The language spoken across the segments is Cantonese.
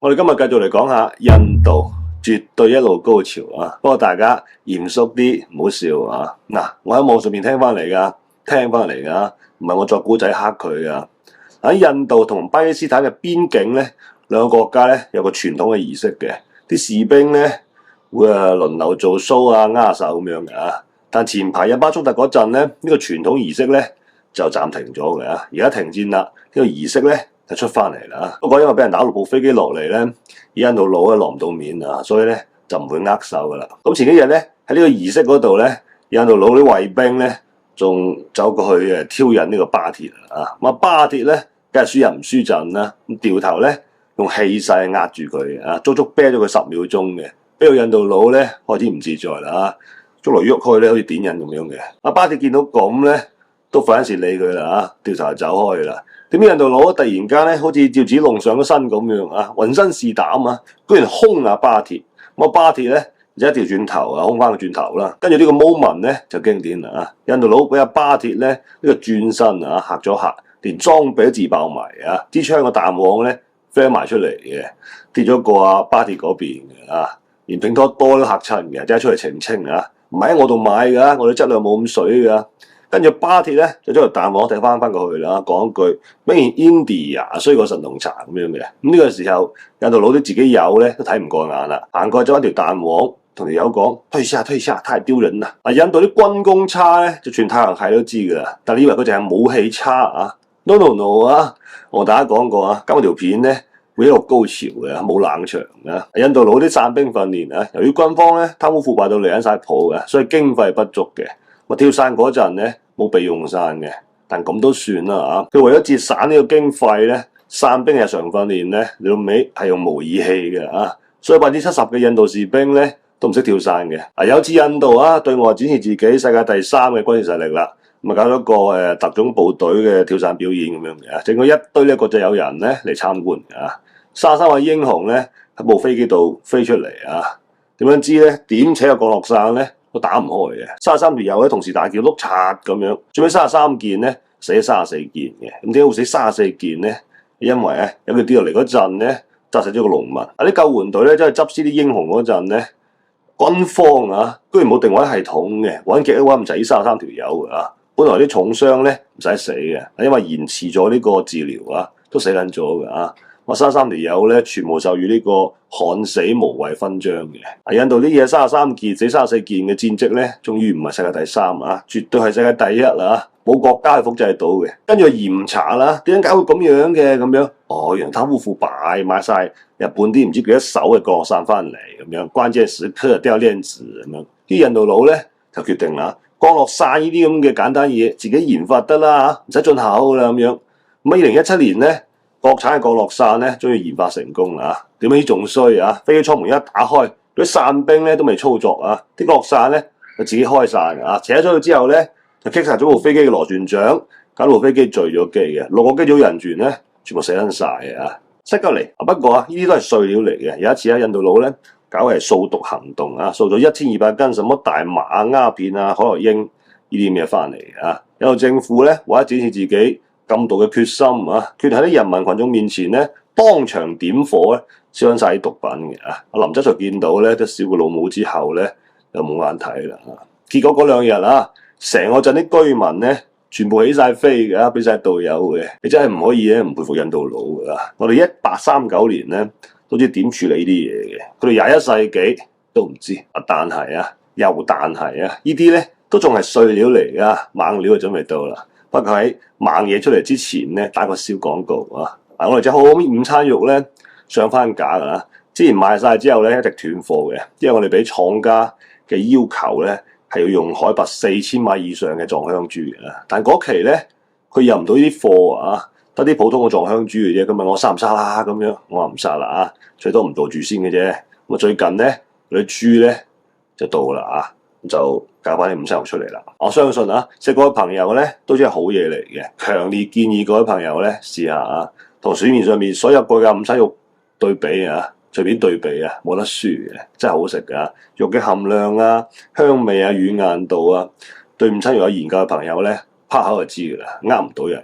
我哋今日繼續嚟講下印度絕對一路高潮啊！不過大家嚴肅啲，唔好笑啊！嗱，我喺網上面聽翻嚟噶，唔係我作古仔黑佢噶。喺印度同巴基斯坦嘅邊境咧，兩個國家咧有個傳統嘅儀式嘅，啲士兵咧會輪流做 show 啊、握手咁樣嘅啊。但前排印巴衝突嗰陣咧，呢個傳統儀式咧就暫停咗嘅啊。而家停戰啦，呢個儀式咧就出翻嚟啦。不過因為俾人打6部飛機落嚟咧，而印度佬咧落唔到面啊，所以咧就唔會握手噶啦。咁前幾日咧喺呢個儀式嗰度咧，印度佬啲衛兵咧仲走過去挑釁呢個巴鐵啊。咁巴鐵咧梗係輸人唔輸陣啦，咁掉頭咧用氣勢壓住佢啊，足足啤咗佢10秒鐘嘅，俾到印度佬咧開始唔自在啦，喐來喐去咧好似點人咁樣嘅。巴鐵見到咁咧都費事理佢啦，掉頭就走開啦。點知印度佬突然間咧，好似趙子龍上咗身咁樣啊，渾身是膽啊，居然兇啊巴鐵。咁巴鐵咧就一調轉頭啊，兇翻個轉頭啦。跟住呢個 moment 咧就經典啦啊！印度佬俾阿巴鐵咧呢個轉身啊嚇咗嚇，連裝備都自爆埋啊！支槍個彈簧咧飛埋出嚟嘅，跌咗過阿巴鐵嗰邊嘅啊，連拼多多都嚇親嘅，即刻出嚟澄清啊！唔係喺我度買㗎，我哋質量冇咁水㗎。跟住巴鐵咧就將條彈簧掟翻過去啦，講一句 Made in India 衰過神農茶咁樣嘅。咁呢個時候印度佬啲自己友咧都睇唔過眼啦，行過咗一條彈簧，同條友講退下，太丟人啦！印度啲軍工差咧就全太陽系都知㗎啦，但你以為佢淨係武器差啊 ？No 啊！我大家講過啊，今日條片咧會一路高潮嘅，冇冷場嘅。印度佬啲散兵訓練啊，由於軍方咧貪污腐敗到離緊晒譜嘅，所以經費不足嘅。我跳傘嗰陣咧冇備用傘嘅，但咁都算啦嚇。佢為咗節省呢個經費咧，傘兵日常訓練咧，你老尾係用模擬器嘅啊，所以70%嘅印度士兵咧都唔識跳傘嘅。有次印度啊對外展示自己世界第3嘅軍事實力啦，咁搞咗個特種部隊嘅跳傘表演咁樣嘅，整個一堆咧國際友人咧嚟參觀啊。33位英雄咧喺部飛機度飛出嚟啊，點樣知咧？點扯個降落傘咧？都打唔開嘅，33條友咧同時大叫碌柒咁樣，最尾33件咧死咗34件嘅。咁點解會死34件咧？因為咧有佢跌落嚟嗰陣咧砸死咗個農民。啲救援隊咧真係執屍啲英雄嗰陣咧，軍方啊居然冇定位系統嘅，揾極都揾唔齊呢33條友啊！本來啲重傷咧唔使死嘅，因為延遲咗呢個治療啊，都死撚咗嘅啊！我33條友咧，全部授予呢個悍死無畏勳章嘅。印度啲嘢33件死34件嘅戰績咧，終於唔係世界第3啊，絕對係世界第1啊！冇國家係複製到嘅。跟住嚴查啦，點解會咁樣嘅咁樣？哦，原來貪污腐敗，買晒日本啲唔知幾多手嘅降落傘翻嚟咁樣，關鍵時刻掉鏈子咁樣。啲印度佬咧就決定啦，降落傘呢啲咁嘅簡單嘢，自己研發得啦嚇，唔使進口啦咁樣。咁2017年咧，國產嘅降落傘咧，終於研發成功啦！點知仲衰啊？飛機艙門一打開，嗰啲傘兵咧都未操作啊！啲降落傘咧就自己開晒啊！扯咗佢之後咧，就棘晒咗部飛機嘅螺旋槳，搞到部飛機墜咗機嘅，6個機組人員咧全部死撚晒啊！塞鳩嚟啊！不過啊，呢啲都係碎料嚟嘅。有一次啊，印度佬咧搞係掃毒行動啊，掃咗1200斤什麼大麻啊、鴉片啊、海洛因呢啲嘢翻嚟啊！印度政府咧為咗展示自己禁毒嘅決心啊，決定喺啲人民群眾面前咧當場點火咧，燒晒啲毒品嘅啊！阿林則徐見到咧都笑個老母之後咧就冇眼睇啦啊！結果嗰2日啊，成個鎮啲居民咧全部起晒飛嘅，俾晒導遊嘅，你真係唔可以咧唔佩服印度佬㗎！我哋1839年咧都知點處理呢啲嘢嘅，佢哋21世紀都唔知啊！但係啊，呢啲咧都仲係碎料嚟㗎，猛料就準備到啦。不過喺猛嘢出嚟之前咧，打個小廣告啊！我哋隻好午餐肉咧上翻架㗎啦，之前賣晒之後咧一直斷貨嘅，因為我哋俾廠家嘅要求咧係要用海拔4000米以上嘅藏香豬嘅，但嗰期咧佢入唔到呢啲貨啊，得啲普通嘅藏香豬嘅啫。咁問我殺唔殺啦？咁樣我話唔殺啦啊，最多唔做住先嘅啫。咁最近咧嗰啲豬咧就到啦啊！就搞翻啲午餐肉出嚟啦！我相信啊，食過嘅朋友咧都真係好嘢嚟嘅，強烈建議各位朋友咧試下啊，同市面上面所有貴嘅午餐肉對比啊，隨便對比啊，冇得輸嘅，真係好食㗎！肉嘅含量啊、香味啊、軟硬度啊，對午餐肉有研究嘅朋友咧，拍口就知㗎啦，呃唔到人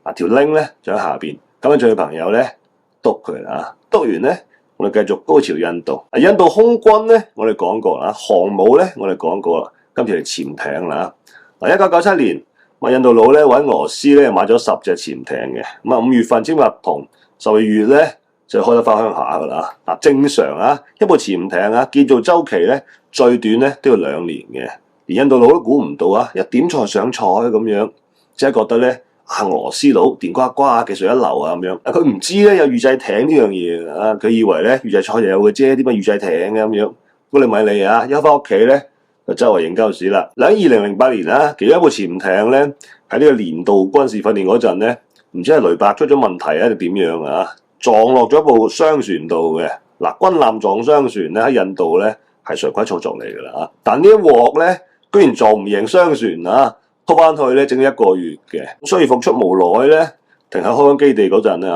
㗎。條 link 咧就喺下邊，咁樣嘅朋友咧篤佢啦，篤完咧我哋繼續高潮印度。印度空軍咧，我哋講過啦，航母咧，我哋講過啦，今次係潛艇啦。1997年，印度佬咧揾俄羅斯咧買咗10隻潛艇嘅。咁5月份簽合同，12月咧就開得翻鄉下噶啦。正常啊，一部潛艇啊建造週期咧最短咧都要2年嘅。連印度佬都估唔到啊，一點才上菜咁樣，即係覺得咧俄羅斯佬電呱呱技術一流啊咁樣。佢唔知咧有預製艇呢樣嘢啊，佢以為咧預製菜就有嘅啫，點解預製艇嘅咁樣？咁你咪理啊，一翻屋企咧就周圍認鳩屎啦。喺2008年啊，其中一部潛艇咧喺呢個年度軍事訓練嗰陣咧，唔知係雷達出咗問題啊定點樣啊，撞落咗部商船度嘅。軍艦撞商船咧喺印度咧係常規操作嚟㗎啦。但呢一鑊咧居然撞唔贏商船啊！拖翻去咧整咗1個月嘅，所以復出無奈咧，停喺海軍基地嗰陣咧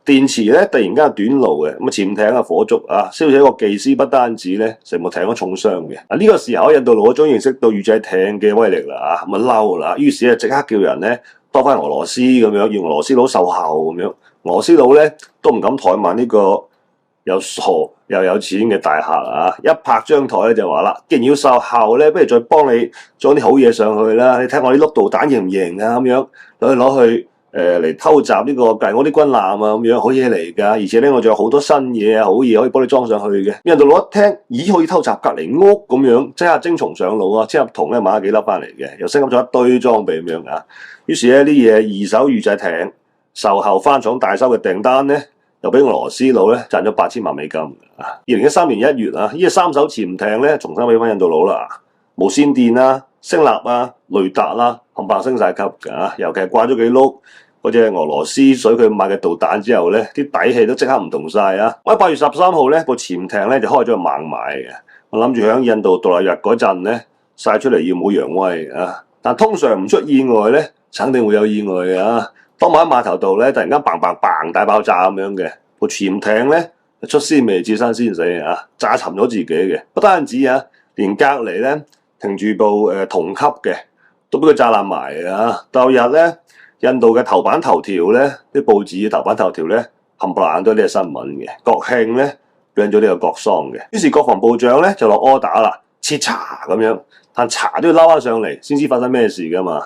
電池咧突然間短路嘅，咁潛艇火燭啊，燒死一個技師，不單止咧成部艇都重傷嘅。呢個時候印度佬終於認識到預製艇嘅威力啦，咁嬲啦，於是咧即刻叫人咧拖翻俄羅斯咁樣，要俄羅斯佬售後咁樣。俄羅斯佬咧都唔敢怠慢呢個又傻又有錢嘅大客啊！一拍張台咧就話啦，既然要售後咧，不如再幫你裝啲好嘢上去啦。你睇我啲碌導彈型唔型啊？咁樣攞去嚟偷襲呢個我啲軍艦啊咁樣，好嘢嚟㗎。而且咧我仲有好多新嘢啊，好嘢可以幫你裝上去嘅。印度佬一聽，咦可以偷襲隔離屋咁樣，即刻精蟲上腦啊！簽合同咧買咗幾粒翻嚟嘅，又升級咗一堆裝備咁樣啊。於是咧啲嘢二手預製艇售後翻廠大收嘅訂單咧，又俾俄羅斯佬咧賺咗8000萬美金。2013年1月啊，呢個3艘潛艇咧重新俾翻印度佬啦，無線電啊、聲納啊、雷達啦，冚唪唥升晒級㗎。尤其係掛咗幾碌嗰隻俄羅斯水佢買嘅導彈之後咧，啲底氣都即刻唔同晒啊！我喺8月13號咧，部潛艇咧就開咗個猛賣嘅。我諗住喺印度獨立日嗰陣咧晒出嚟耀武揚威啊！但通常唔出意外咧，肯定會有意外嘅啊！當晚喺碼頭度咧，突然間砰砰砰大爆炸咁樣嘅，部潛艇咧出師未捷身先死啊！炸沉咗自己嘅，不單止啊，連隔離咧停住部同級嘅都俾佢炸爛埋啊！當日咧，印度嘅頭版頭條咧，啲報紙嘅頭版頭條咧冚唪唥都係呢個新聞嘅。國慶咧變咗呢個國喪嘅，於是國防部長咧就落 order 啦，徹查咁樣，但查都要撈翻上嚟先知發生咩事㗎嘛。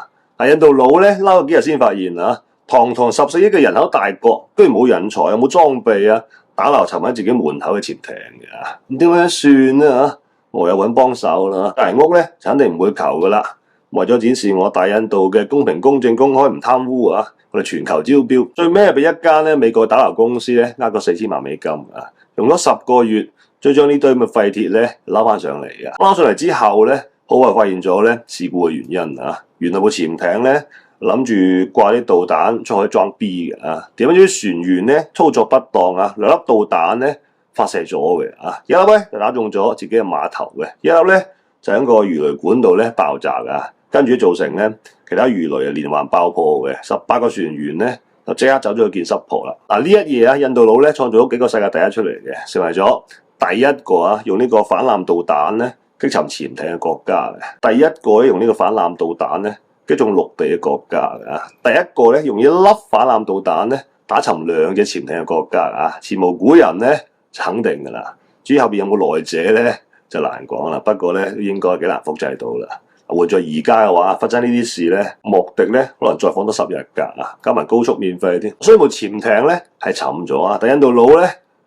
印度佬咧撈咗幾日先發現啊！堂堂14億嘅人口大國，居然冇人才，有冇裝備啊？打撈沉喺自己門口嘅潛艇嘅，咁點樣算咧？我有揾幫手啦。隔離屋咧，肯定唔會求噶啦。為咗展示我大印度嘅公平、公正、公開，唔貪污啊！我哋全球招標，最尾俾一間咧美國打撈公司咧呃咗4000萬美金啊！用咗10個月，再將呢堆咁嘅廢鐵咧撈翻上嚟嘅。撈上嚟之後咧，好快發現咗咧事故嘅原因啊！原來部潛艇咧諗住掛啲導彈出去裝 B 嘅啊，點知船員咧操作不當啊，兩粒導彈咧發射咗嘅啊，一粒咧就打中咗自己嘅碼頭嘅，一粒咧就喺個魚雷管度咧爆炸噶，跟住造成咧其他魚雷連環爆破嘅，18個船員咧就即刻走咗去見濕婆啦。呢一嘢啊，印度佬咧創造咗幾個世界第一出嚟嘅，成為咗第一個啊用呢個反艦導彈咧擊沉潛艇嘅國家嘅，第一個用呢個反艦導彈咧擊中陸地嘅國家啊！第一個咧用一粒反艦導彈咧打沉2隻潛艇嘅國家啊！前無古人咧就肯定㗎啦。至於後邊有冇來者咧就難講啦。不過咧應該幾難複製到啦。換在而家嘅話，發生呢啲事咧，莫迪咧可能再放多10日假啊，加埋高速免費添。所以部潛艇咧係沉咗啊！但印度佬咧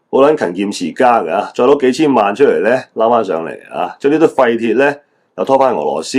好撚勤儉持家㗎，再攞幾千萬出嚟咧撈翻上嚟啊！將呢啲廢鐵咧又拖翻俄羅斯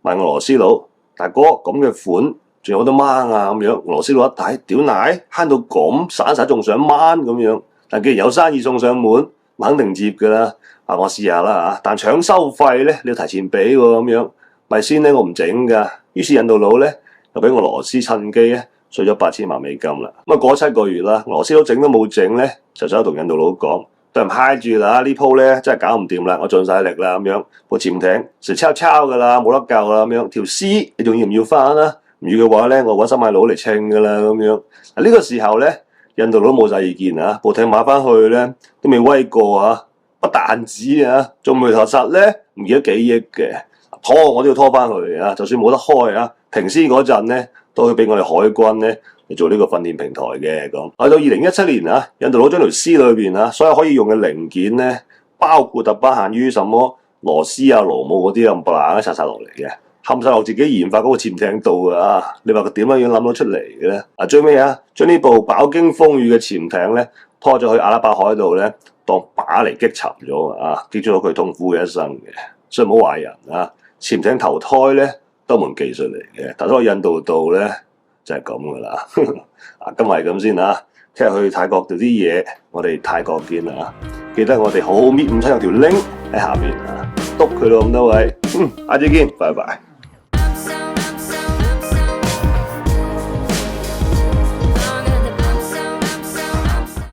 賣俄羅斯佬。大哥咁嘅款，仲有得掹啊咁樣。俄羅斯佬一睇，屌奶慳到咁，散晒仲想掹咁樣。但既然有生意送上門，肯定接㗎啦。我試下啦嚇，但搶收費咧，你要提前俾喎咁樣，咪先咧我唔整㗎。於是印度佬咧就俾俄羅斯趁機咧稅咗8000萬美金啦。咁過7個月啦，俄羅斯佬整都冇整咧，就走去同印度佬講。對唔嗨住啦！呢鋪咧真係搞唔掂啦，我盡晒力啦咁樣，部潛艇成抄㗎啦，冇得救啦咁樣。條屍你仲要唔要翻啊？唔要嘅話咧，我揾新買佬嚟稱㗎啦咁樣。呢個時候咧，印度佬冇晒意見啊，部艇買翻去咧都未威過啊，不但止啊，仲未核實咧，唔記得幾億嘅，拖我都要拖翻去啊！就算冇得開啊，停屍嗰陣咧，都要俾我哋海軍咧嚟做呢個訓練平台嘅咁。去到2017年啊，印度佬將條絲裏邊啊，所有可以用嘅零件咧，包括特不限於什麼螺絲啊、螺母嗰啲咁唪唥一拆落嚟嘅，冚晒落自己研發嗰個潛艇度啊！你話佢點樣諗到出嚟嘅咧？最尾啊，將呢部飽經風雨嘅潛艇咧，拖咗去阿拉伯海度咧，當靶嚟擊沉咗啊！結束咗佢痛苦嘅一生嘅。所以唔好話人啊，潛艇投胎咧都門技術嚟嘅，投胎去印度度咧就係咁噶啦。今日係咁先啊，聽日去泰國度啲嘢，我哋泰國見啊！記得我哋好好搣午餐有條 link 喺下面啊，篤佢咯咁多位，下次見，拜拜。